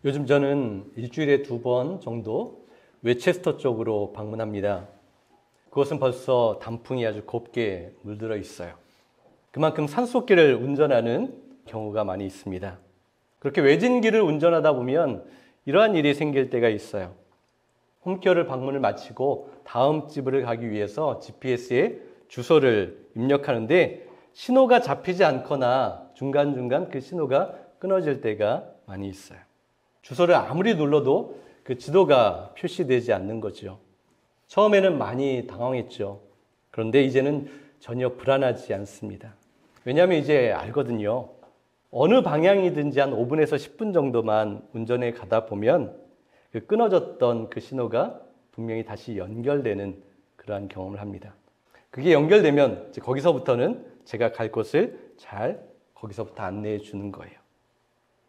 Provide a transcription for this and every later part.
요즘 저는 일주일에 2번 정도 웨체스터 쪽으로 방문합니다. 그곳은 벌써 단풍이 아주 곱게 물들어 있어요. 그만큼 산속길을 운전하는 경우가 많이 있습니다. 그렇게 외진 길을 운전하다 보면 이러한 일이 생길 때가 있어요. 홈케어를 방문을 마치고 다음 집을 가기 위해서 GPS에 주소를 입력하는데 신호가 잡히지 않거나 중간중간 그 신호가 끊어질 때가 많이 있어요. 주소를 아무리 눌러도 그 지도가 표시되지 않는 거죠. 처음에는 많이 당황했죠. 그런데 이제는 전혀 불안하지 않습니다. 왜냐하면 이제 알거든요. 어느 방향이든지 한 5분에서 10분 정도만 운전해 가다 보면 그 끊어졌던 그 신호가 분명히 다시 연결되는 그러한 경험을 합니다. 그게 연결되면 이제 거기서부터는 제가 갈 곳을 잘 거기서부터 안내해 주는 거예요.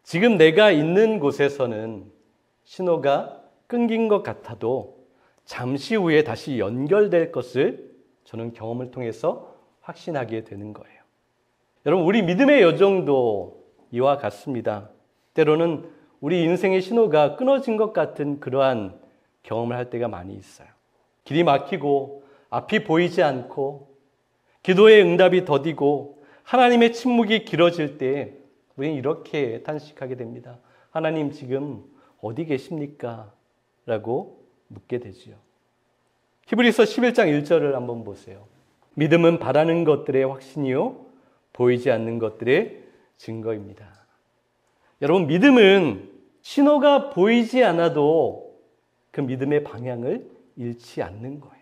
지금 내가 있는 곳에서는 신호가 끊긴 것 같아도 잠시 후에 다시 연결될 것을 저는 경험을 통해서 확신하게 되는 거예요. 여러분, 우리 믿음의 여정도 이와 같습니다. 때로는 우리 인생의 신호가 끊어진 것 같은 그러한 경험을 할 때가 많이 있어요. 길이 막히고 앞이 보이지 않고 기도의 응답이 더디고 하나님의 침묵이 길어질 때 우리는 이렇게 탄식하게 됩니다. 하나님 지금 어디 계십니까? 라고 묻게 되지요. 히브리서 11장 1절을 한번 보세요. 믿음은 바라는 것들의 확신이요 보이지 않는 것들의 증거입니다. 여러분, 믿음은 신호가 보이지 않아도 그 믿음의 방향을 잃지 않는 거예요.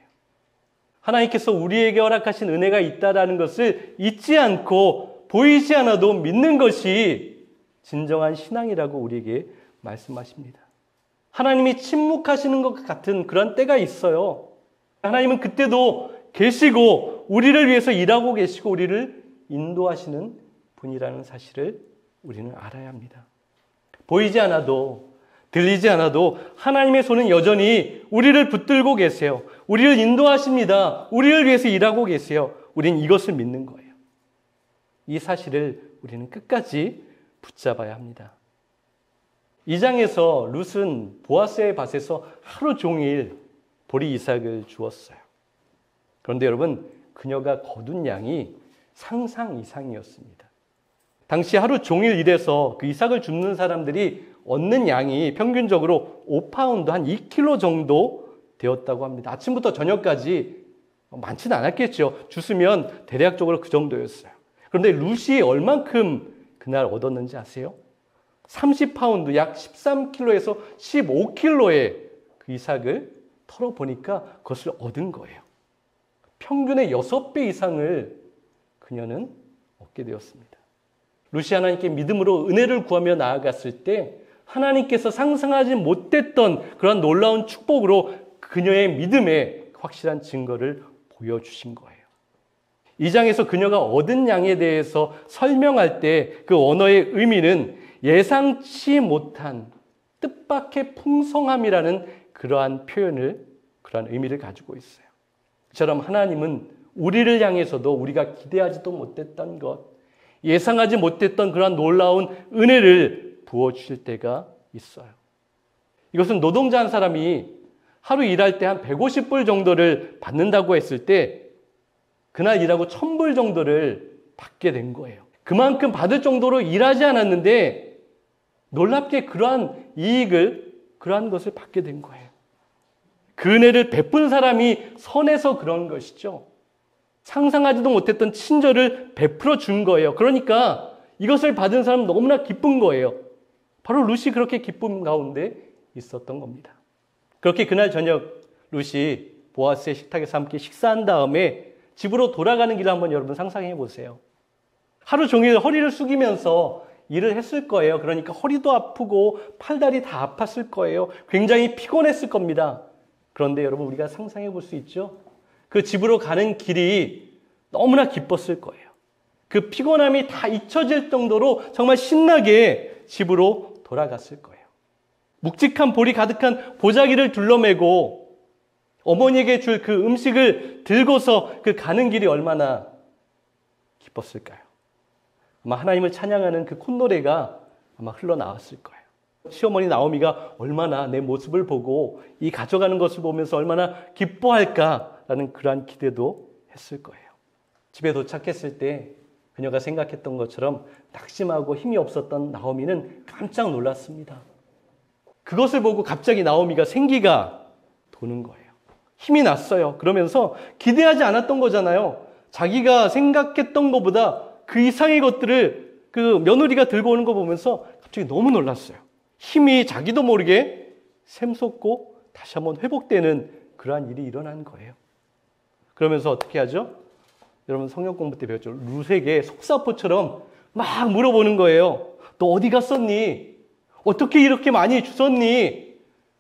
하나님께서 우리에게 허락하신 은혜가 있다라는 것을 잊지 않고 보이지 않아도 믿는 것이 진정한 신앙이라고 우리에게 말씀하십니다. 하나님이 침묵하시는 것 같은 그런 때가 있어요. 하나님은 그때도 계시고 우리를 위해서 일하고 계시고 우리를 인도하시는 분이라는 사실을 우리는 알아야 합니다. 보이지 않아도 들리지 않아도 하나님의 손은 여전히 우리를 붙들고 계세요. 우리를 인도하십니다. 우리를 위해서 일하고 계세요. 우리는 이것을 믿는 거예요. 이 사실을 우리는 끝까지 붙잡아야 합니다. 2장에서 룻은 보아스의 밭에서 하루 종일 보리 이삭을 주었어요. 그런데 여러분, 그녀가 거둔 양이 상상 이상이었습니다. 당시 하루 종일 일해서 그 이삭을 줍는 사람들이 얻는 양이 평균적으로 5파운드, 한 2kg 정도 되었다고 합니다. 아침부터 저녁까지 많지는 않았겠죠. 주스면 대략적으로 그 정도였어요. 그런데 룻이 얼만큼 그날 얻었는지 아세요? 30파운드, 약 13kg에서 15kg의 그 이삭을 털어보니까 그것을 얻은 거예요. 평균의 6배 이상을 그녀는 얻게 되었습니다. 룻이 하나님께 믿음으로 은혜를 구하며 나아갔을 때 하나님께서 상상하지 못했던 그런 놀라운 축복으로 그녀의 믿음의 확실한 증거를 보여주신 거예요. 2장에서 그녀가 얻은 양에 대해서 설명할 때 그 언어의 의미는 예상치 못한 뜻밖의 풍성함이라는 그러한 표현을, 그러한 의미를 가지고 있어요. 그처럼 하나님은 우리를 향해서도 우리가 기대하지도 못했던 것, 예상하지 못했던 그러한 놀라운 은혜를 부어주실 때가 있어요. 이것은 노동자 한 사람이 하루 일할 때 한 150불 정도를 받는다고 했을 때 그날 일하고 1000불 정도를 받게 된 거예요. 그만큼 받을 정도로 일하지 않았는데 놀랍게 그러한 이익을, 그러한 것을 받게 된 거예요. 그 은혜를 베푼 사람이 선해서 그런 것이죠. 상상하지도 못했던 친절을 베풀어 준 거예요. 그러니까 이것을 받은 사람은 너무나 기쁜 거예요. 바로 룻이 그렇게 기쁨 가운데 있었던 겁니다. 그렇게 그날 저녁 룻이 보아스의 식탁에서 함께 식사한 다음에 집으로 돌아가는 길을 한번 여러분 상상해 보세요. 하루 종일 허리를 숙이면서 일을 했을 거예요. 그러니까 허리도 아프고 팔다리 다 아팠을 거예요. 굉장히 피곤했을 겁니다. 그런데 여러분, 우리가 상상해 볼 수 있죠? 그 집으로 가는 길이 너무나 기뻤을 거예요. 그 피곤함이 다 잊혀질 정도로 정말 신나게 집으로 돌아갔을 거예요. 묵직한 볼이 가득한 보자기를 둘러매고 어머니에게 줄 그 음식을 들고서 그 가는 길이 얼마나 기뻤을까요? 아마 하나님을 찬양하는 그 콧노래가 아마 흘러나왔을 거예요. 시어머니 나오미가 얼마나 내 모습을 보고 이 가져가는 것을 보면서 얼마나 기뻐할까라는 그러한 기대도 했을 거예요. 집에 도착했을 때 그녀가 생각했던 것처럼 낙심하고 힘이 없었던 나오미는 깜짝 놀랐습니다. 그것을 보고 갑자기 나오미가 생기가 도는 거예요. 힘이 났어요. 그러면서 기대하지 않았던 거잖아요. 자기가 생각했던 것보다 그 이상의 것들을 그 며느리가 들고 오는 거 보면서 갑자기 너무 놀랐어요. 힘이 자기도 모르게 샘솟고 다시 한번 회복되는 그러한 일이 일어난 거예요. 그러면서 어떻게 하죠? 여러분 성경 공부 때 배웠죠. 룻에게 속사포처럼 막 물어보는 거예요. 너 어디 갔었니? 어떻게 이렇게 많이 주웠니?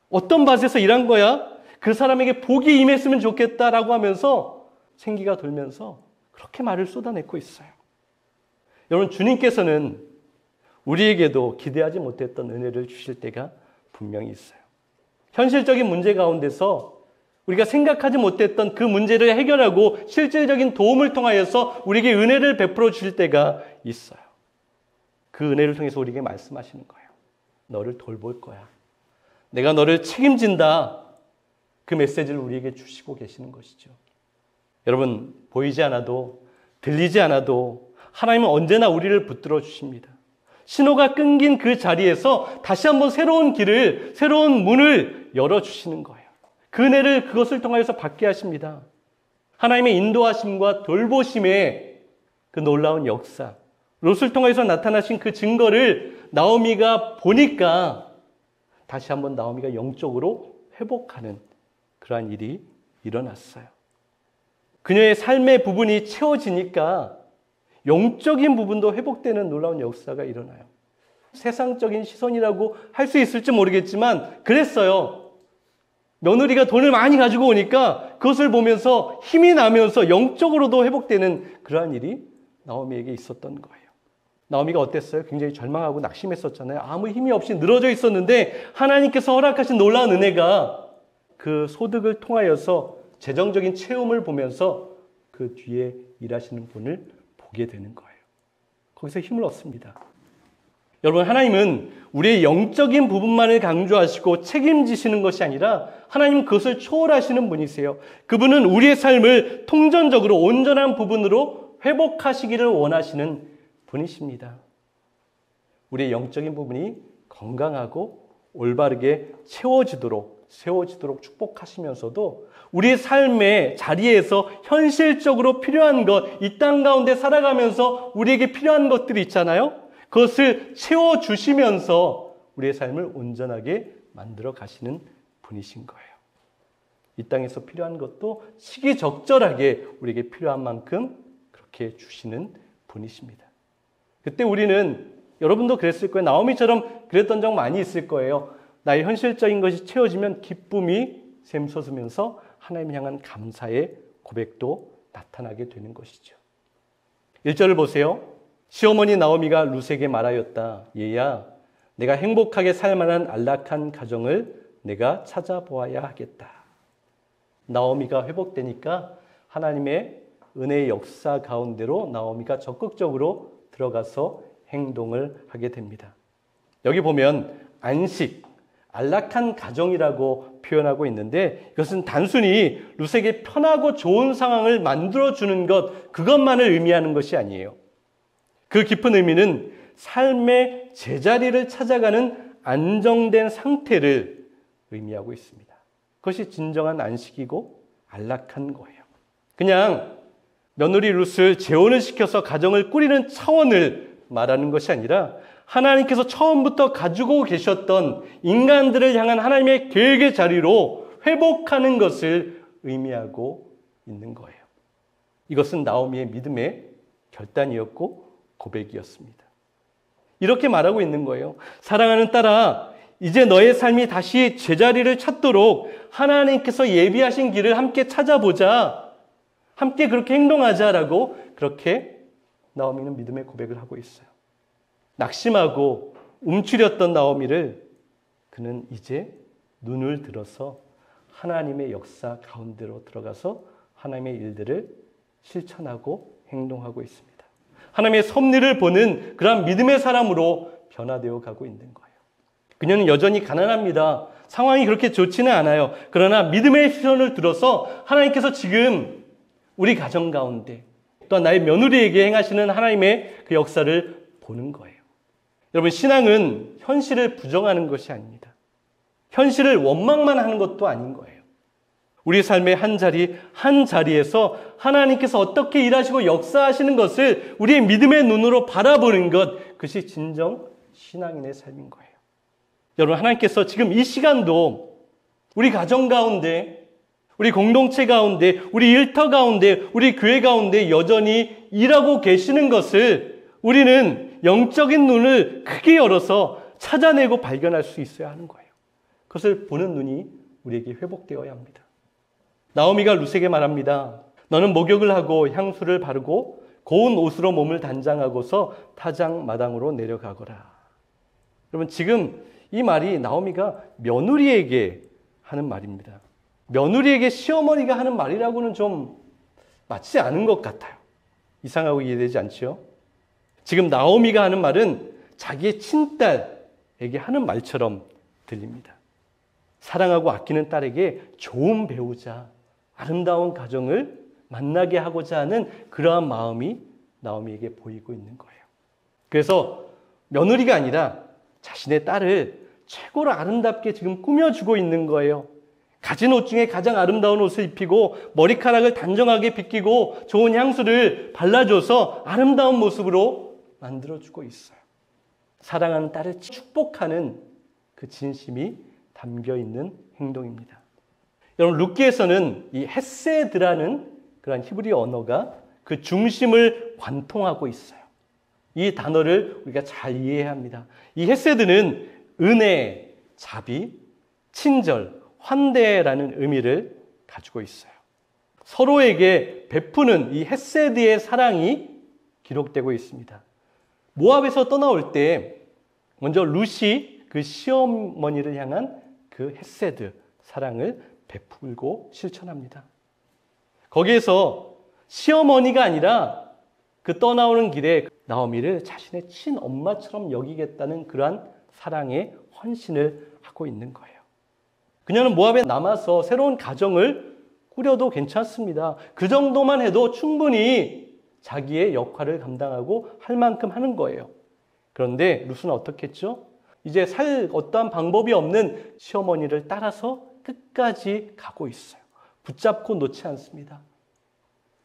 어떤 밭에서 일한 거야? 그 사람에게 복이 임했으면 좋겠다라고 하면서 생기가 돌면서 그렇게 말을 쏟아내고 있어요. 여러분 주님께서는 우리에게도 기대하지 못했던 은혜를 주실 때가 분명히 있어요. 현실적인 문제 가운데서 우리가 생각하지 못했던 그 문제를 해결하고 실질적인 도움을 통하여서 우리에게 은혜를 베풀어 주실 때가 있어요. 그 은혜를 통해서 우리에게 말씀하시는 거예요. 너를 돌볼 거야. 내가 너를 책임진다. 그 메시지를 우리에게 주시고 계시는 것이죠. 여러분 보이지 않아도 들리지 않아도 하나님은 언제나 우리를 붙들어 주십니다. 신호가 끊긴 그 자리에서 다시 한번 새로운 길을, 새로운 문을 열어주시는 거예요. 그 은혜를 그것을 통하여서 받게 하십니다. 하나님의 인도하심과 돌보심의 그 놀라운 역사, 롯을 통해서 나타나신 그 증거를 나오미가 보니까 다시 한번 나오미가 영적으로 회복하는 그러한 일이 일어났어요. 그녀의 삶의 부분이 채워지니까 영적인 부분도 회복되는 놀라운 역사가 일어나요. 세상적인 시선이라고 할 수 있을지 모르겠지만 그랬어요. 며느리가 돈을 많이 가지고 오니까 그것을 보면서 힘이 나면서 영적으로도 회복되는 그러한 일이 나오미에게 있었던 거예요. 나오미가 어땠어요? 굉장히 절망하고 낙심했었잖아요. 아무 힘이 없이 늘어져 있었는데 하나님께서 허락하신 놀라운 은혜가 그 소득을 통하여서 재정적인 체험을 보면서 그 뒤에 일하시는 분을 보게 되는 거예요. 거기서 힘을 얻습니다. 여러분 하나님은 우리의 영적인 부분만을 강조하시고 책임지시는 것이 아니라 하나님은 그것을 초월하시는 분이세요. 그분은 우리의 삶을 통전적으로 온전한 부분으로 회복하시기를 원하시는 분이십니다. 우리의 영적인 부분이 건강하고 올바르게 세워지도록 축복하시면서도 우리의 삶의 자리에서 현실적으로 필요한 것, 이 땅 가운데 살아가면서 우리에게 필요한 것들이 있잖아요. 그것을 채워주시면서 우리의 삶을 온전하게 만들어 가시는 분이신 거예요. 이 땅에서 필요한 것도 시기적절하게 우리에게 필요한 만큼 그렇게 주시는 분이십니다. 그때 우리는 여러분도 그랬을 거예요. 나오미처럼 그랬던 적 많이 있을 거예요. 나의 현실적인 것이 채워지면 기쁨이 샘솟으면서 하나님 향한 감사의 고백도 나타나게 되는 것이죠. 1절을 보세요. 시어머니 나오미가 룻에게 말하였다. 얘야, 내가 행복하게 살 만한 안락한 가정을 내가 찾아보아야 하겠다. 나오미가 회복되니까 하나님의 은혜의 역사 가운데로 나오미가 적극적으로 들어가서 행동을 하게 됩니다. 여기 보면 안식, 안락한 가정이라고 표현하고 있는데 이것은 단순히 룻에게 편하고 좋은 상황을 만들어주는 것, 그것만을 의미하는 것이 아니에요. 그 깊은 의미는 삶의 제자리를 찾아가는 안정된 상태를 의미하고 있습니다. 그것이 진정한 안식이고 안락한 거예요. 그냥 며느리 룻을 재혼을 시켜서 가정을 꾸리는 차원을 말하는 것이 아니라 하나님께서 처음부터 가지고 계셨던 인간들을 향한 하나님의 계획의 자리로 회복하는 것을 의미하고 있는 거예요. 이것은 나오미의 믿음의 결단이었고 고백이었습니다. 이렇게 말하고 있는 거예요. 사랑하는 딸아, 이제 너의 삶이 다시 제자리를 찾도록 하나님께서 예비하신 길을 함께 찾아보자. 함께 그렇게 행동하자라고 그렇게 나오미는 믿음의 고백을 하고 있어요. 낙심하고 움츠렸던 나오미를 그는 이제 눈을 들어서 하나님의 역사 가운데로 들어가서 하나님의 일들을 실천하고 행동하고 있습니다. 하나님의 섭리를 보는 그런 믿음의 사람으로 변화되어 가고 있는 거예요. 그녀는 여전히 가난합니다. 상황이 그렇게 좋지는 않아요. 그러나 믿음의 시선을 들어서 하나님께서 지금 우리 가정 가운데 또한 나의 며느리에게 행하시는 하나님의 그 역사를 보는 거예요. 여러분, 신앙은 현실을 부정하는 것이 아닙니다. 현실을 원망만 하는 것도 아닌 거예요. 우리 삶의 한 자리에서 하나님께서 어떻게 일하시고 역사하시는 것을 우리의 믿음의 눈으로 바라보는 것, 그것이 진정 신앙인의 삶인 거예요. 여러분, 하나님께서 지금 이 시간도 우리 가정 가운데, 우리 공동체 가운데, 우리 일터 가운데, 우리 교회 가운데 여전히 일하고 계시는 것을 우리는 영적인 눈을 크게 열어서 찾아내고 발견할 수 있어야 하는 거예요. 그것을 보는 눈이 우리에게 회복되어야 합니다. 나오미가 룻에게 말합니다. 너는 목욕을 하고 향수를 바르고 고운 옷으로 몸을 단장하고서 타작 마당으로 내려가거라. 여러분, 지금 이 말이 나오미가 며느리에게 하는 말입니다. 며느리에게 시어머니가 하는 말이라고는 좀 맞지 않은 것 같아요. 이상하고 이해되지 않죠? 지금 나오미가 하는 말은 자기의 친딸에게 하는 말처럼 들립니다. 사랑하고 아끼는 딸에게 좋은 배우자, 아름다운 가정을 만나게 하고자 하는 그러한 마음이 나오미에게 보이고 있는 거예요. 그래서 며느리가 아니라 자신의 딸을 최고로 아름답게 지금 꾸며주고 있는 거예요. 가진 옷 중에 가장 아름다운 옷을 입히고 머리카락을 단정하게 빗기고 좋은 향수를 발라줘서 아름다운 모습으로 만들어주고 있어요. 사랑하는 딸을 축복하는 그 진심이 담겨있는 행동입니다. 여러분, 룻기에서는 이 헤세드라는 그런 히브리 언어가 그 중심을 관통하고 있어요. 이 단어를 우리가 잘 이해해야 합니다. 이 헤세드는 은혜, 자비, 친절, 환대라는 의미를 가지고 있어요. 서로에게 베푸는 이 헤세드의 사랑이 기록되고 있습니다. 모압에서 떠나올 때 먼저 룻이 그 시어머니를 향한 그 헤세드, 사랑을 베풀고 실천합니다. 거기에서 시어머니가 아니라 그 떠나오는 길에 나오미를 자신의 친엄마처럼 여기겠다는 그러한 사랑의 헌신을 하고 있는 거예요. 그녀는 모압에 남아서 새로운 가정을 꾸려도 괜찮습니다. 그 정도만 해도 충분히 자기의 역할을 감당하고 할 만큼 하는 거예요. 그런데 룻은 어떻게 했죠? 이제 살 어떠한 방법이 없는 시어머니를 따라서 끝까지 가고 있어요. 붙잡고 놓지 않습니다.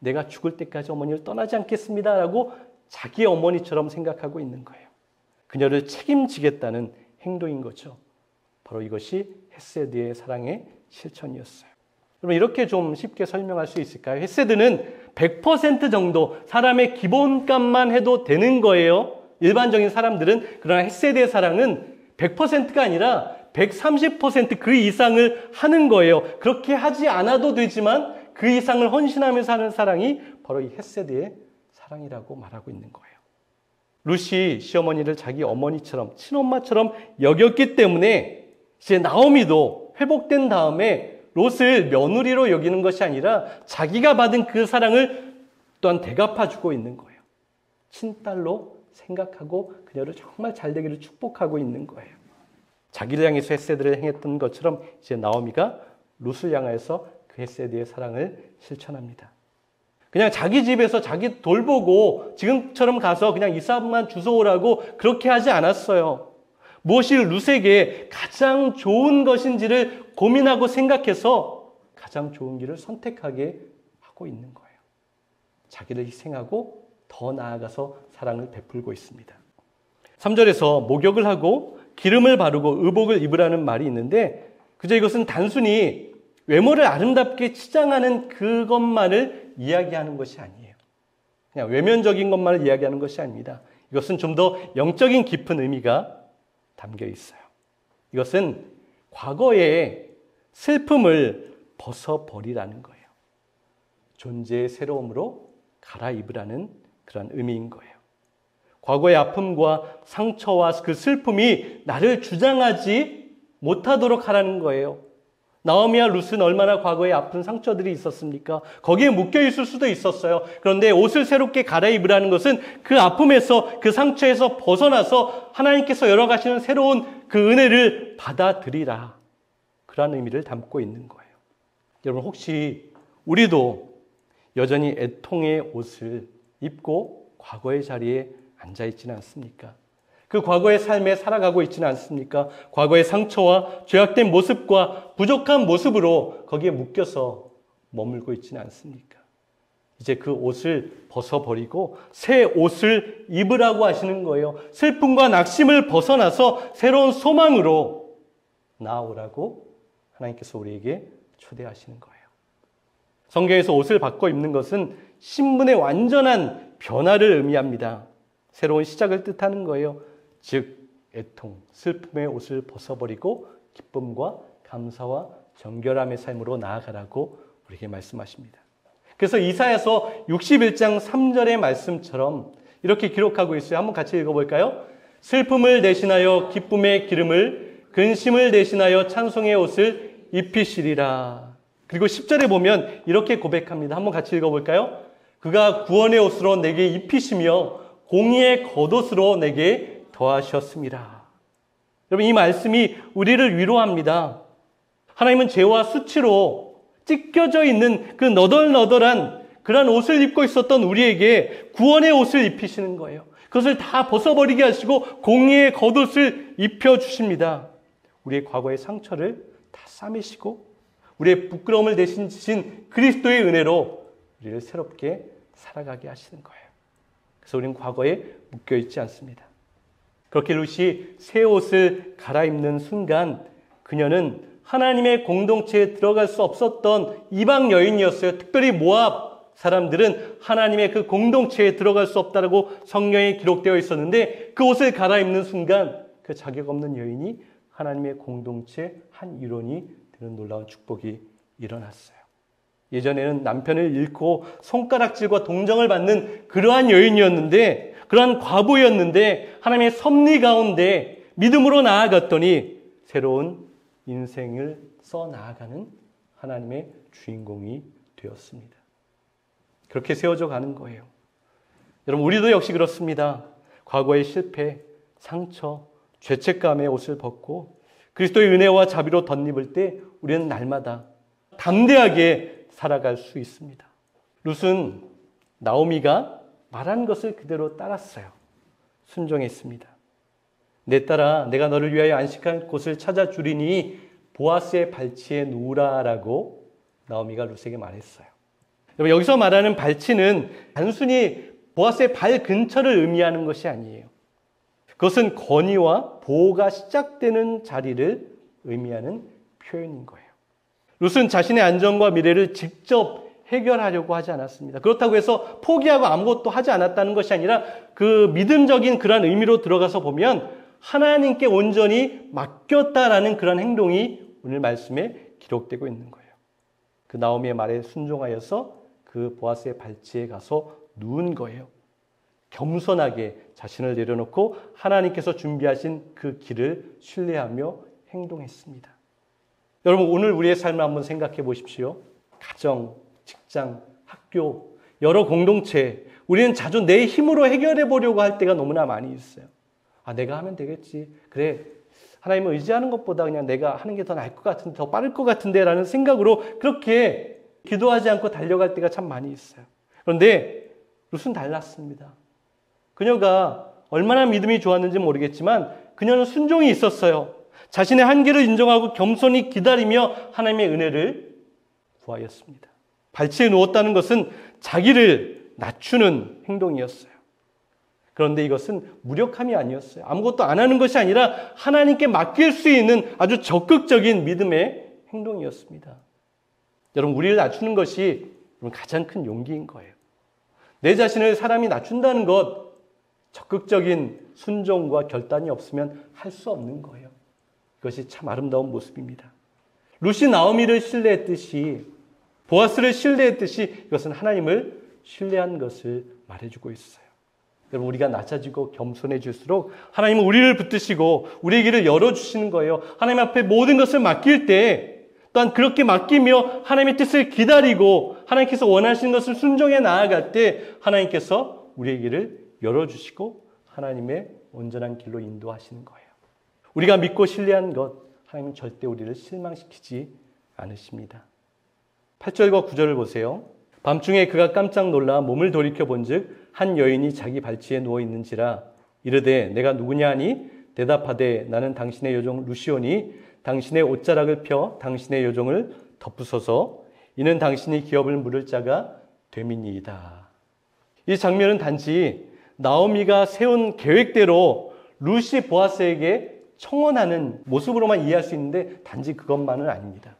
내가 죽을 때까지 어머니를 떠나지 않겠습니다 라고 자기의 어머니처럼 생각하고 있는 거예요. 그녀를 책임지겠다는 행동인 거죠. 바로 이것이 헤세드의 사랑의 실천이었어요. 그러면 이렇게 좀 쉽게 설명할 수 있을까요? 헤세드는 100% 정도 사람의 기본값만 해도 되는 거예요. 일반적인 사람들은. 그러나 헤세드의 사랑은 100%가 아니라 130% 그 이상을 하는 거예요. 그렇게 하지 않아도 되지만 그 이상을 헌신하면서 하는 사랑이 바로 이 헤세드의 사랑이라고 말하고 있는 거예요. 룻이 시어머니를 자기 어머니처럼 친엄마처럼 여겼기 때문에 이제 나오미도 회복된 다음에 롯을 며느리로 여기는 것이 아니라 자기가 받은 그 사랑을 또한 대갚아주고 있는 거예요. 친딸로 생각하고 그녀를 정말 잘되기를 축복하고 있는 거예요. 자기를 향해서 헤세드를 행했던 것처럼 이제 나오미가 룻을 향해서 그 헤세드의 사랑을 실천합니다. 그냥 자기 집에서 자기 돌보고 지금처럼 가서 그냥 이삭만 주워오라고 그렇게 하지 않았어요. 무엇이 룻에게 가장 좋은 것인지를 고민하고 생각해서 가장 좋은 길을 선택하게 하고 있는 거예요. 자기를 희생하고 더 나아가서 사랑을 베풀고 있습니다. 3절에서 목욕을 하고 기름을 바르고 의복을 입으라는 말이 있는데 그저 이것은 단순히 외모를 아름답게 치장하는 그것만을 이야기하는 것이 아니에요. 그냥 외면적인 것만을 이야기하는 것이 아닙니다. 이것은 좀 더 영적인 깊은 의미가 담겨 있어요. 이것은 과거의 슬픔을 벗어버리라는 거예요. 존재의 새로움으로 갈아입으라는 그런 의미인 거예요. 과거의 아픔과 상처와 그 슬픔이 나를 주장하지 못하도록 하라는 거예요. 나오미와 룻은 얼마나 과거에 아픈 상처들이 있었습니까? 거기에 묶여 있을 수도 있었어요. 그런데 옷을 새롭게 갈아입으라는 것은 그 아픔에서, 그 상처에서 벗어나서 하나님께서 열어가시는 새로운 그 은혜를 받아들이라. 그런 의미를 담고 있는 거예요. 여러분, 혹시 우리도 여전히 애통의 옷을 입고 과거의 자리에 앉아 있지는 않습니까? 그 과거의 삶에 살아가고 있지는 않습니까? 과거의 상처와 죄악된 모습과 부족한 모습으로 거기에 묶여서 머물고 있지는 않습니까? 이제 그 옷을 벗어버리고 새 옷을 입으라고 하시는 거예요. 슬픔과 낙심을 벗어나서 새로운 소망으로 나아오라고 하나님께서 우리에게 초대하시는 거예요. 성경에서 옷을 바꿔 입는 것은 신분의 완전한 변화를 의미합니다. 새로운 시작을 뜻하는 거예요. 즉 애통, 슬픔의 옷을 벗어버리고 기쁨과 감사와 정결함의 삶으로 나아가라고 우리에게 말씀하십니다. 그래서 이사야서 61장 3절의 말씀처럼 이렇게 기록하고 있어요. 한번 같이 읽어볼까요? 슬픔을 대신하여 기쁨의 기름을, 근심을 대신하여 찬송의 옷을 입히시리라. 그리고 10절에 보면 이렇게 고백합니다. 한번 같이 읽어볼까요? 그가 구원의 옷으로 내게 입히시며 공의의 겉옷으로 내게 더하셨습니다. 여러분, 이 말씀이 우리를 위로합니다. 하나님은 죄와 수치로 찢겨져 있는 그 너덜너덜한 그런 옷을 입고 있었던 우리에게 구원의 옷을 입히시는 거예요. 그것을 다 벗어버리게 하시고 공의의 겉옷을 입혀주십니다. 우리의 과거의 상처를 다 싸매시고 우리의 부끄러움을 대신 지신 그리스도의 은혜로 우리를 새롭게 살아가게 하시는 거예요. 그래서 우리는 과거에 묶여있지 않습니다. 그렇게 룻이 새 옷을 갈아입는 순간 그녀는 하나님의 공동체에 들어갈 수 없었던 이방 여인이었어요. 특별히 모압 사람들은 하나님의 그 공동체에 들어갈 수 없다고 성경에 기록되어 있었는데 그 옷을 갈아입는 순간 그 자격 없는 여인이 하나님의 공동체 한 일원이 되는 놀라운 축복이 일어났어요. 예전에는 남편을 잃고 손가락질과 동정을 받는 그러한 여인이었는데, 그러한 과부였는데 하나님의 섭리 가운데 믿음으로 나아갔더니 새로운 인생을 써 나아가는 하나님의 주인공이 되었습니다. 그렇게 세워져 가는 거예요. 여러분, 우리도 역시 그렇습니다. 과거의 실패, 상처, 죄책감의 옷을 벗고 그리스도의 은혜와 자비로 덧입을 때 우리는 날마다 담대하게 살아갈 수 있습니다. 룻은 나오미가 말한 것을 그대로 따랐어요. 순종했습니다. 내 딸아, 내가 너를 위하여 안식할 곳을 찾아주리니 보아스의 발치에 누우라라고 나오미가 룻에게 말했어요. 여기서 말하는 발치는 단순히 보아스의 발 근처를 의미하는 것이 아니에요. 그것은 건의와 보호가 시작되는 자리를 의미하는 표현인 거예요. 룻은 자신의 안전과 미래를 직접 해결하려고 하지 않았습니다. 그렇다고 해서 포기하고 아무것도 하지 않았다는 것이 아니라 그 믿음적인 그런 의미로 들어가서 보면 하나님께 온전히 맡겼다라는 그런 행동이 오늘 말씀에 기록되고 있는 거예요. 그 나오미의 말에 순종하여서 그 보아스의 발치에 가서 누운 거예요. 겸손하게 자신을 내려놓고 하나님께서 준비하신 그 길을 신뢰하며 행동했습니다. 여러분, 오늘 우리의 삶을 한번 생각해 보십시오. 가정, 직장, 학교, 여러 공동체, 우리는 자주 내 힘으로 해결해 보려고 할 때가 너무나 많이 있어요. 아, 내가 하면 되겠지. 그래, 하나님을 의지하는 것보다 그냥 내가 하는 게 더 나을 것 같은데, 더 빠를 것 같은데 라는 생각으로 그렇게 기도하지 않고 달려갈 때가 참 많이 있어요. 그런데 룻은 달랐습니다. 그녀가 얼마나 믿음이 좋았는지 모르겠지만 그녀는 순종이 있었어요. 자신의 한계를 인정하고 겸손히 기다리며 하나님의 은혜를 구하였습니다. 발치에 누웠다는 것은 자기를 낮추는 행동이었어요. 그런데 이것은 무력함이 아니었어요. 아무것도 안 하는 것이 아니라 하나님께 맡길 수 있는 아주 적극적인 믿음의 행동이었습니다. 여러분, 우리를 낮추는 것이 가장 큰 용기인 거예요. 내 자신을 사람이 낮춘다는 것, 적극적인 순종과 결단이 없으면 할 수 없는 거예요. 그것이 참 아름다운 모습입니다. 룻이 나오미를 신뢰했듯이, 보아스를 신뢰했듯이 이것은 하나님을 신뢰한 것을 말해주고 있어요. 여러분, 우리가 낮아지고 겸손해질수록 하나님은 우리를 붙드시고 우리의 길을 열어주시는 거예요. 하나님 앞에 모든 것을 맡길 때 또한 그렇게 맡기며 하나님의 뜻을 기다리고 하나님께서 원하시는 것을 순종해 나아갈 때 하나님께서 우리의 길을 열어주시고 하나님의 온전한 길로 인도하시는 거예요. 우리가 믿고 신뢰한 것, 하나님은 절대 우리를 실망시키지 않으십니다. 8절과 9절을 보세요. 밤중에 그가 깜짝 놀라 몸을 돌이켜 본즉 한 여인이 자기 발치에 누워 있는지라 이르되 내가 누구냐 하니 대답하되 나는 당신의 여종 루시오니 당신의 옷자락을 펴 당신의 여종을 덮으소서 이는 당신이 기업을 물을 자가 됨이니이다. 이 장면은 단지 나오미가 세운 계획대로 루시 보아스에게 청혼하는 모습으로만 이해할 수 있는데 단지 그것만은 아닙니다.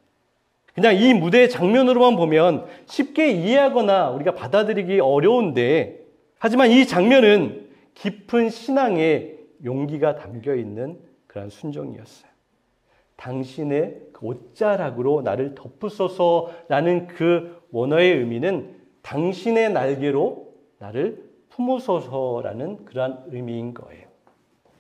그냥 이 무대의 장면으로만 보면 쉽게 이해하거나 우리가 받아들이기 어려운데 하지만 이 장면은 깊은 신앙의 용기가 담겨있는 그런 순종이었어요. 당신의 그 옷자락으로 나를 덮으소서라는 그 원어의 의미는 당신의 날개로 나를 품으소서라는 그러한 의미인 거예요.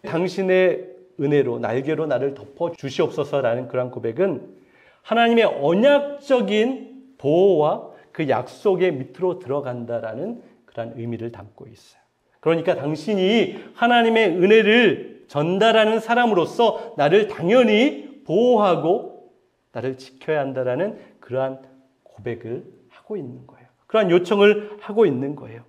당신의 은혜로 날개로 나를 덮어 주시옵소서라는 그러한 고백은 하나님의 언약적인 보호와 그 약속의 밑으로 들어간다라는 그러한 의미를 담고 있어요. 그러니까 당신이 하나님의 은혜를 전달하는 사람으로서 나를 당연히 보호하고 나를 지켜야 한다라는 그러한 고백을 하고 있는 거예요. 그러한 요청을 하고 있는 거예요.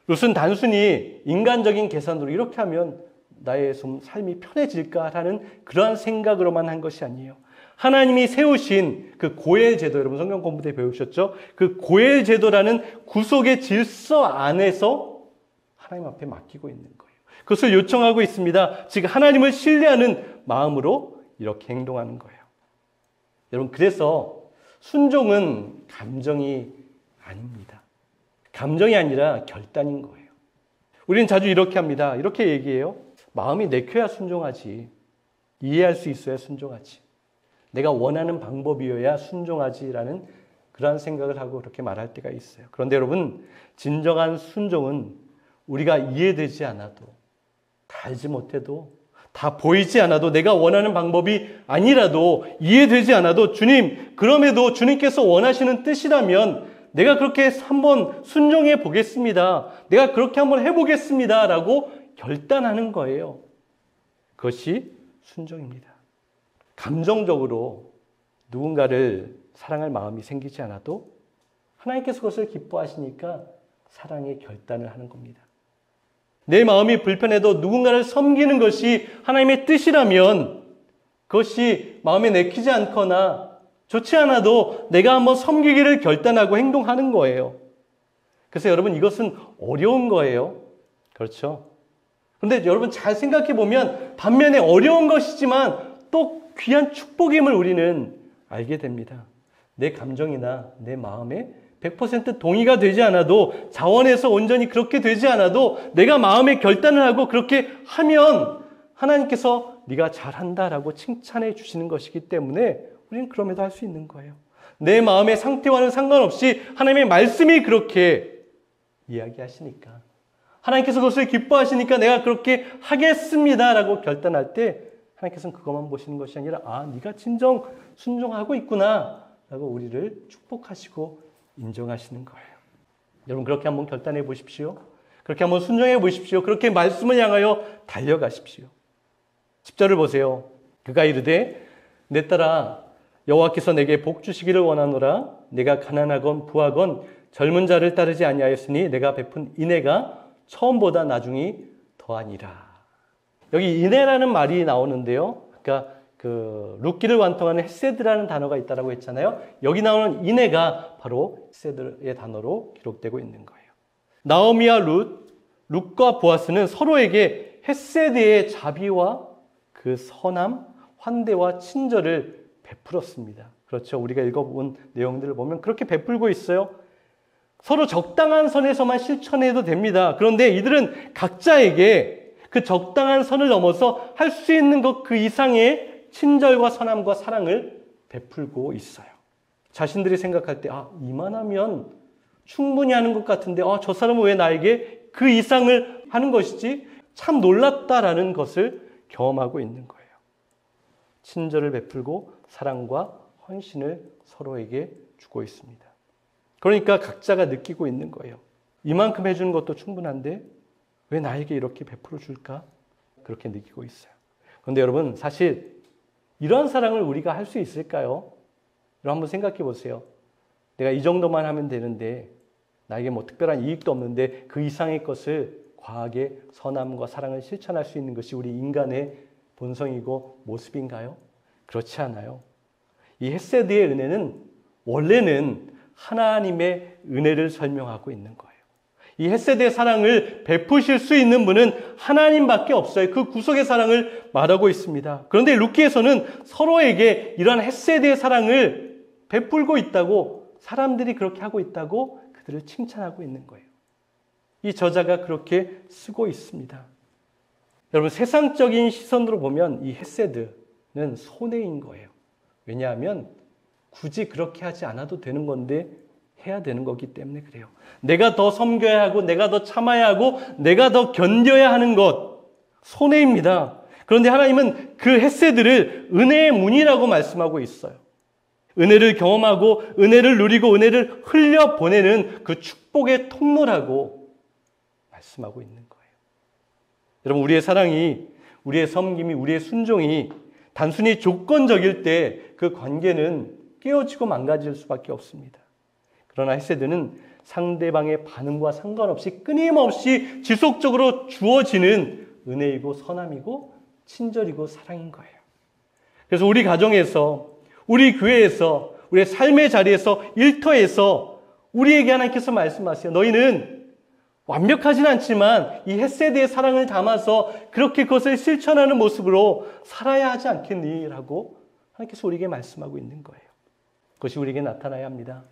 룻은 단순히 인간적인 계산으로 이렇게 하면 나의 삶이 편해질까라는 그러한 생각으로만 한 것이 아니에요. 하나님이 세우신 그 고엘 제도, 여러분 성경 공부 때 배우셨죠? 그 고엘 제도라는 구속의 질서 안에서 하나님 앞에 맡기고 있는 거예요. 그것을 요청하고 있습니다. 즉 하나님을 신뢰하는 마음으로 이렇게 행동하는 거예요. 여러분 그래서 순종은 감정이 아닙니다. 감정이 아니라 결단인 거예요. 우리는 자주 이렇게 합니다. 이렇게 얘기해요. 마음이 내켜야 순종하지. 이해할 수 있어야 순종하지. 내가 원하는 방법이어야 순종하지라는 그러한 생각을 하고 그렇게 말할 때가 있어요. 그런데 여러분 진정한 순종은 우리가 이해되지 않아도 다 알지 못해도 다 보이지 않아도 내가 원하는 방법이 아니라도 이해되지 않아도 주님 그럼에도 주님께서 원하시는 뜻이라면 내가 그렇게 한번 순종해 보겠습니다. 내가 그렇게 한번 해보겠습니다. 라고 결단하는 거예요. 그것이 순종입니다. 감정적으로 누군가를 사랑할 마음이 생기지 않아도 하나님께서 그것을 기뻐하시니까 사랑의 결단을 하는 겁니다. 내 마음이 불편해도 누군가를 섬기는 것이 하나님의 뜻이라면 그것이 마음에 내키지 않거나 좋지 않아도 내가 한번 섬기기를 결단하고 행동하는 거예요. 그래서 여러분 이것은 어려운 거예요. 그렇죠? 그런데 여러분 잘 생각해 보면 반면에 어려운 것이지만 또 귀한 축복임을 우리는 알게 됩니다. 내 감정이나 내 마음에 100% 동의가 되지 않아도 자원에서 온전히 그렇게 되지 않아도 내가 마음의 결단을 하고 그렇게 하면 하나님께서 네가 잘한다라고 칭찬해 주시는 것이기 때문에 우리는 그럼에도 할 수 있는 거예요. 내 마음의 상태와는 상관없이 하나님의 말씀이 그렇게 이야기하시니까 하나님께서 그것을 기뻐하시니까 내가 그렇게 하겠습니다라고 결단할 때 하나님께서는 그것만 보시는 것이 아니라 네가 진정 순종하고 있구나 라고 우리를 축복하시고 인정하시는 거예요. 여러분 그렇게 한번 결단해 보십시오. 그렇게 한번 순종해 보십시오. 그렇게 말씀을 향하여 달려가십시오. 10절을 보세요. 그가 이르되 내 딸아 여호와께서 내게 복 주시기를 원하노라. 내가 가난하건 부하건 젊은 자를 따르지 아니하였으니 내가 베푼 인애가 처음보다 나중이 더하니라. 여기 인애라는 말이 나오는데요. 그러니까 그 룻기를 완통하는 헤세드라는 단어가 있다라고 했잖아요. 여기 나오는 인애가 바로 헤세드의 단어로 기록되고 있는 거예요. 나오미와 룻과 보아스는 서로에게 헤세드의 자비와 그 선함, 환대와 친절을 베풀었습니다. 그렇죠. 우리가 읽어본 내용들을 보면 그렇게 베풀고 있어요. 서로 적당한 선에서만 실천해도 됩니다. 그런데 이들은 각자에게 그 적당한 선을 넘어서 할 수 있는 것 그 이상의 친절과 선함과 사랑을 베풀고 있어요. 자신들이 생각할 때 이만하면 충분히 하는 것 같은데 저 사람은 왜 나에게 그 이상을 하는 것이지? 참 놀랍다라는 것을 경험하고 있는 거예요. 친절을 베풀고 사랑과 헌신을 서로에게 주고 있습니다. 그러니까 각자가 느끼고 있는 거예요. 이만큼 해주는 것도 충분한데 왜 나에게 이렇게 베풀어 줄까? 그렇게 느끼고 있어요. 그런데 여러분, 사실 이런 사랑을 우리가 할 수 있을까요? 여러분 한번 생각해 보세요. 내가 이 정도만 하면 되는데 나에게 뭐 특별한 이익도 없는데 그 이상의 것을 과하게 선함과 사랑을 실천할 수 있는 것이 우리 인간의 본성이고 모습인가요? 그렇지 않아요. 이 헤세드의 은혜는 원래는 하나님의 은혜를 설명하고 있는 거예요. 이 헤세드의 사랑을 베푸실 수 있는 분은 하나님밖에 없어요. 그 구속의 사랑을 말하고 있습니다. 그런데 루키에서는 서로에게 이러한 헤세드의 사랑을 베풀고 있다고, 사람들이 그렇게 하고 있다고 그들을 칭찬하고 있는 거예요. 이 저자가 그렇게 쓰고 있습니다. 여러분, 세상적인 시선으로 보면 이 헤세드는 손해인 거예요. 왜냐하면 굳이 그렇게 하지 않아도 되는 건데 해야 되는 거기 때문에 그래요. 내가 더 섬겨야 하고 내가 더 참아야 하고 내가 더 견뎌야 하는 것, 손해입니다. 그런데 하나님은 그 헤세드를 은혜의 문이라고 말씀하고 있어요. 은혜를 경험하고 은혜를 누리고 은혜를 흘려보내는 그 축복의 통로라고 말씀하고 있는 거예요. 여러분, 우리의 사랑이, 우리의 섬김이, 우리의 순종이 단순히 조건적일 때 그 관계는 깨어지고 망가질 수밖에 없습니다. 그러나 헤세드는 상대방의 반응과 상관없이 끊임없이 지속적으로 주어지는 은혜이고 선함이고 친절이고 사랑인 거예요. 그래서 우리 가정에서, 우리 교회에서, 우리의 삶의 자리에서, 일터에서 우리에게 하나님께서 말씀하세요. 너희는 완벽하진 않지만 이 헤세드의 사랑을 담아서 그렇게 그것을 실천하는 모습으로 살아야 하지 않겠니? 라고 하나님께서 우리에게 말씀하고 있는 거예요. 그것이 우리에게 나타나야 합니다.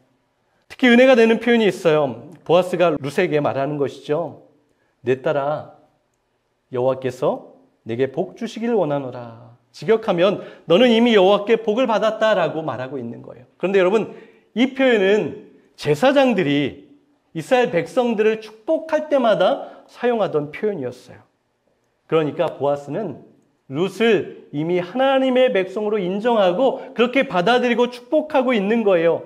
특히 은혜가 되는 표현이 있어요. 보아스가 룻에게 말하는 것이죠. 내 딸아, 여호와께서 내게 복 주시기를 원하노라. 직역하면 너는 이미 여호와께 복을 받았다라고 말하고 있는 거예요. 그런데 여러분, 이 표현은 제사장들이 이스라엘 백성들을 축복할 때마다 사용하던 표현이었어요. 그러니까 보아스는 룻을 이미 하나님의 백성으로 인정하고 그렇게 받아들이고 축복하고 있는 거예요.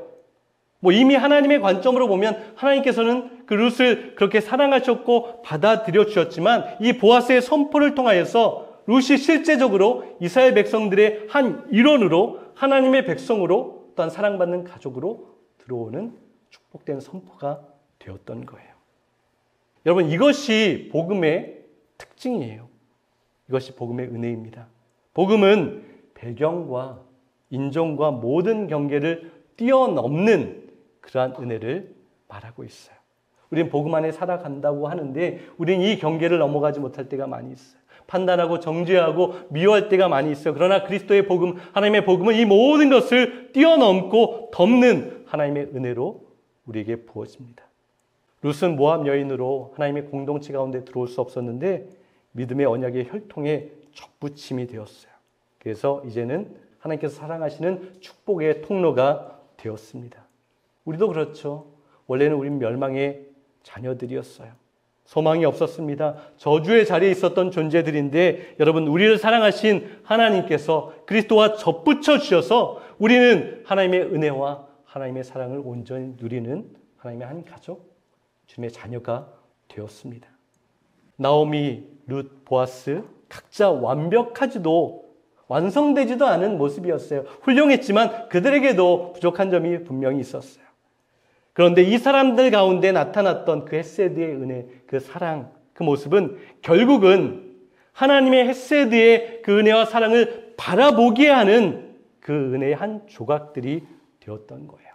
이미 하나님의 관점으로 보면 하나님께서는 그 룻을 그렇게 사랑하셨고 받아들여 주셨지만 이 보아스의 선포를 통하여서 룻이 실제적으로 이스라엘 백성들의 한 일원으로, 하나님의 백성으로, 또한 사랑받는 가족으로 들어오는 축복된 선포가 되었던 거예요. 여러분, 이것이 복음의 특징이에요. 이것이 복음의 은혜입니다. 복음은 배경과 인종과 모든 경계를 뛰어넘는 그러한 은혜를 말하고 있어요. 우리는 복음 안에 살아간다고 하는데 우리는 이 경계를 넘어가지 못할 때가 많이 있어요. 판단하고 정죄하고 미워할 때가 많이 있어요. 그러나 그리스도의 복음, 하나님의 복음은 이 모든 것을 뛰어넘고 덮는 하나님의 은혜로 우리에게 부어집니다. 룻은 모압 여인으로 하나님의 공동체 가운데 들어올 수 없었는데 믿음의 언약의 혈통에 접붙임이 되었어요. 그래서 이제는 하나님께서 사랑하시는 축복의 통로가 되었습니다. 우리도 그렇죠. 원래는 우린 멸망의 자녀들이었어요. 소망이 없었습니다. 저주의 자리에 있었던 존재들인데 여러분, 우리를 사랑하신 하나님께서 그리스도와 접붙여 주셔서 우리는 하나님의 은혜와 하나님의 사랑을 온전히 누리는 하나님의 한 가족, 주님의 자녀가 되었습니다. 나오미, 룻, 보아스 각자 완벽하지도 완성되지도 않은 모습이었어요. 훌륭했지만 그들에게도 부족한 점이 분명히 있었어요. 그런데 이 사람들 가운데 나타났던 그 헤세드의 은혜, 그 사랑, 그 모습은 결국은 하나님의 헤세드의 그 은혜와 사랑을 바라보게 하는 그 은혜의 한 조각들이 되었던 거예요.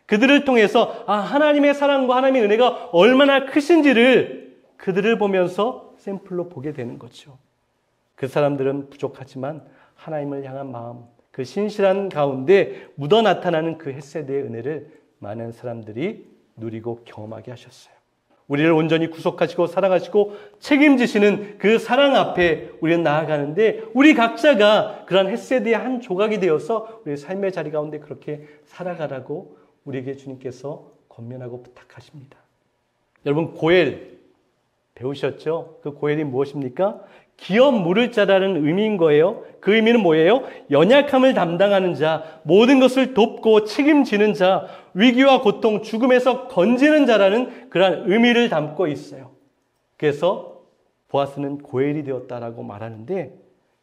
그들을 통해서 하나님의 사랑과 하나님의 은혜가 얼마나 크신지를 그들을 보면서 샘플로 보게 되는 거죠. 그 사람들은 부족하지만 하나님을 향한 마음, 그 신실한 가운데 묻어 나타나는 그 헤세드의 은혜를 많은 사람들이 누리고 경험하게 하셨어요. 우리를 온전히 구속하시고 사랑하시고 책임지시는 그 사랑 앞에 우리는 나아가는데 우리 각자가 그런 헤세드의 한 조각이 되어서 우리의 삶의 자리 가운데 그렇게 살아가라고 우리에게 주님께서 권면하고 부탁하십니다. 여러분, 고엘 배우셨죠? 그 고엘이 무엇입니까? 기업 물을 자라는 의미인 거예요. 그 의미는 뭐예요? 연약함을 담당하는 자, 모든 것을 돕고 책임지는 자, 위기와 고통, 죽음에서 건지는 자라는 그러한 의미를 담고 있어요. 그래서 보아스는 고엘이 되었다라고 말하는데,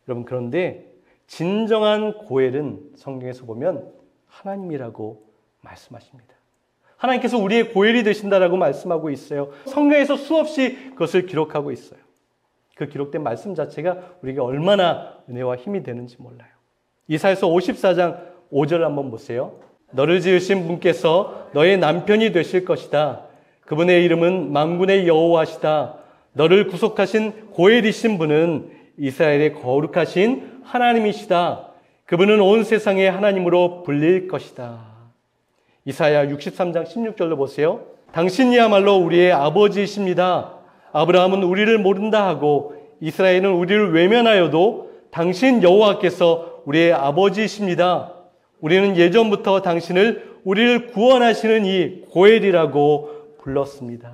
여러분, 그런데 진정한 고엘은 성경에서 보면 하나님이라고 말씀하십니다. 하나님께서 우리의 고엘이 되신다라고 말씀하고 있어요. 성경에서 수없이 그것을 기록하고 있어요. 그 기록된 말씀 자체가 우리에게 얼마나 은혜와 힘이 되는지 몰라요. 이사야서 54장 5절 한번 보세요. 너를 지으신 분께서 너의 남편이 되실 것이다. 그분의 이름은 만군의 여호와시다. 너를 구속하신 고엘이신 분은 이스라엘의 거룩하신 하나님이시다. 그분은 온 세상의 하나님으로 불릴 것이다. 이사야 63장 16절로 보세요. 당신이야말로 우리의 아버지이십니다. 아브라함은 우리를 모른다 하고 이스라엘은 우리를 외면하여도 당신 여호와께서 우리의 아버지이십니다. 우리는 예전부터 당신을 우리를 구원하시는 이 고엘이라고 불렀습니다.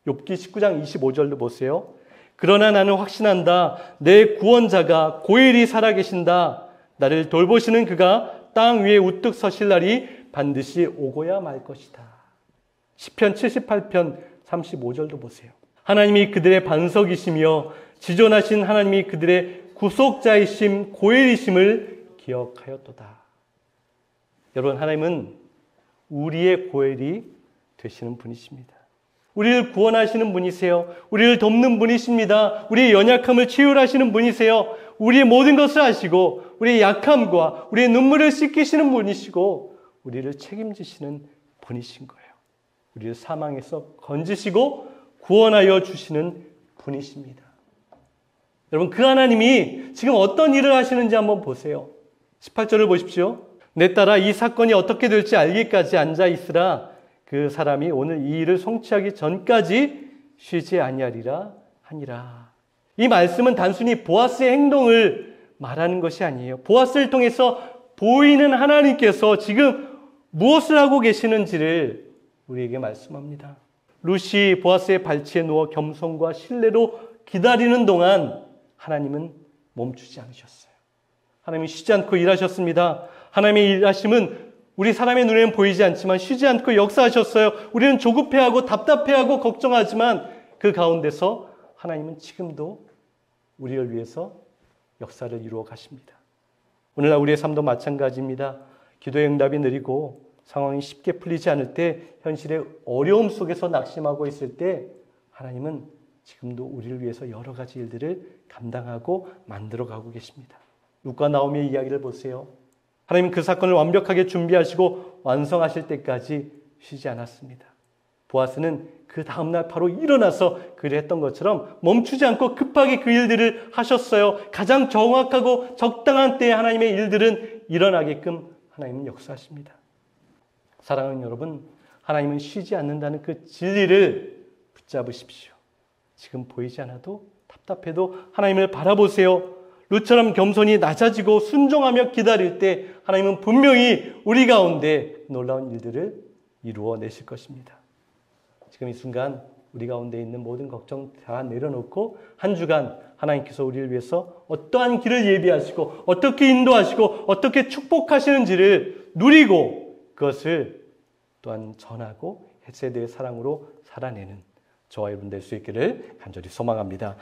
욥기 19장 25절도 보세요. 그러나 나는 확신한다. 내 구원자가 고엘이 살아계신다. 나를 돌보시는 그가 땅 위에 우뚝 서실 날이 반드시 오고야 말 것이다. 시편 78편 35절도 보세요. 하나님이 그들의 반석이시며 지존하신 하나님이 그들의 구속자이심 고엘이심을 기억하였도다. 여러분, 하나님은 우리의 고엘이 되시는 분이십니다. 우리를 구원하시는 분이세요. 우리를 돕는 분이십니다. 우리의 연약함을 치유하시는 분이세요. 우리의 모든 것을 아시고 우리의 약함과 우리의 눈물을 씻기시는 분이시고 우리를 책임지시는 분이신 거예요. 우리를 사망에서 건지시고 구원하여 주시는 분이십니다. 여러분, 그 하나님이 지금 어떤 일을 하시는지 한번 보세요. 18절을 보십시오. 내 딸아, 이 사건이 어떻게 될지 알기까지 앉아있으라. 그 사람이 오늘 이 일을 성취하기 전까지 쉬지 아니하리라 하니라. 이 말씀은 단순히 보아스의 행동을 말하는 것이 아니에요. 보아스를 통해서 보이는 하나님께서 지금 무엇을 하고 계시는지를 우리에게 말씀합니다. 룻이 보아스의 발치에 누워 겸손과 신뢰로 기다리는 동안 하나님은 멈추지 않으셨어요. 하나님이 쉬지 않고 일하셨습니다. 하나님의 일하심은 우리 사람의 눈에는 보이지 않지만 쉬지 않고 역사하셨어요. 우리는 조급해하고 답답해하고 걱정하지만 그 가운데서 하나님은 지금도 우리를 위해서 역사를 이루어 가십니다. 오늘날 우리의 삶도 마찬가지입니다. 기도의 응답이 느리고 상황이 쉽게 풀리지 않을 때, 현실의 어려움 속에서 낙심하고 있을 때 하나님은 지금도 우리를 위해서 여러 가지 일들을 감당하고 만들어가고 계십니다. 룻과 나오미의 이야기를 보세요. 하나님은 그 사건을 완벽하게 준비하시고 완성하실 때까지 쉬지 않았습니다. 보아스는 그 다음날 바로 일어나서 그를 했던 것처럼 멈추지 않고 급하게 그 일들을 하셨어요. 가장 정확하고 적당한 때에 하나님의 일들은 일어나게끔 하나님은 역사하십니다. 사랑하는 여러분, 하나님은 쉬지 않는다는 그 진리를 붙잡으십시오. 지금 보이지 않아도 답답해도 하나님을 바라보세요. 룻처럼 겸손히 낮아지고 순종하며 기다릴 때 하나님은 분명히 우리 가운데 놀라운 일들을 이루어내실 것입니다. 지금 이 순간 우리 가운데 있는 모든 걱정 다 내려놓고 한 주간 하나님께서 우리를 위해서 어떠한 길을 예비하시고 어떻게 인도하시고 어떻게 축복하시는지를 누리고 그것을 또한 전하고 세대의 사랑으로 살아내는 저와 여러분 될 수 있기를 간절히 소망합니다.